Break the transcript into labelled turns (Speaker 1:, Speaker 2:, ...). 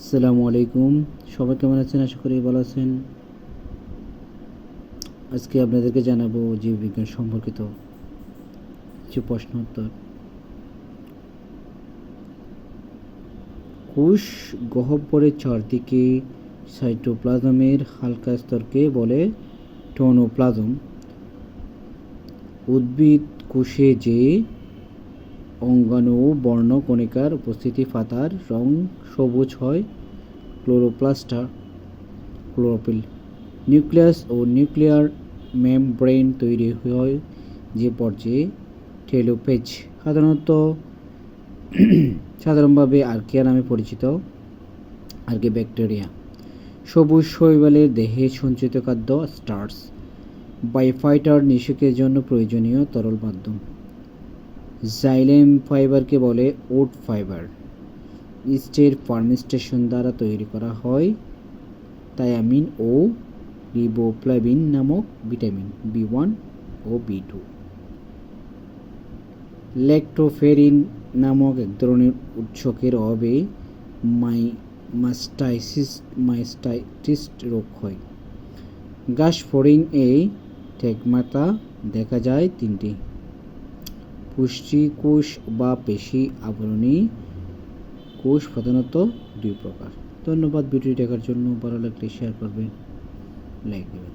Speaker 1: আসসালামু আলাইকুম। সবাই কেমন আছেন? আশা করি ভালো আছেন। আজকে আপনাদেরকে জানাবো জীববিজ্ঞান সম্পর্কিত কিছু প্রশ্ন উত্তর। কোষ গহ্বরের চারদিকে সাইটোপ্লাজমের হালকা স্তরকে বলে টোনোপ্লাজম। উদ্ভিদ কোষে যে অঙ্গাণু বর্ণকণিকার উপস্থিতি পাতার রং সবুজ হয় ক্লোরোপ্লাস্ট, ক্লোরোফিল। নিউক্লিয়াস ও নিউক্লিয়ার মেমব্রেন তৈরি হয় যে পর্যায়ে টেলোফেজ। সাধারণভাবে আর্কিয়া নামে পরিচিত আর্কিব্যাকটেরিয়া। সবুজ শৈবালের দেহে সঞ্চিত খাদ্য স্টার্চ। বায়োফাইটার নিষেকের জন্য প্রয়োজনীয় তরল মাধ্যম। জাইলেম ফাইবারকে বলে ওট ফাইবার। ইস্টের ফার্মেন্টেশন দ্বারা তৈরি করা হয় থায়ামিন ও রিবোফ্লাভিন নামক ভিটামিন বি1 ও বি2। ল্যাক্টোফেরিন নামক এক ধরনের উৎসকের অভাবে মাস্টাইটিস রোগ হয়। গাসফড়িন এ স্টিগমাটা দেখা যায় তিনটি। পুষ্টিকোষ বা পেশি আবরণী কোষ প্রধানত দুই প্রকার। ধন্যবাদ ভিডিওটি দেখার জন্য। ভালো লাগলে শেয়ার করবেন, লাইক দেবেন।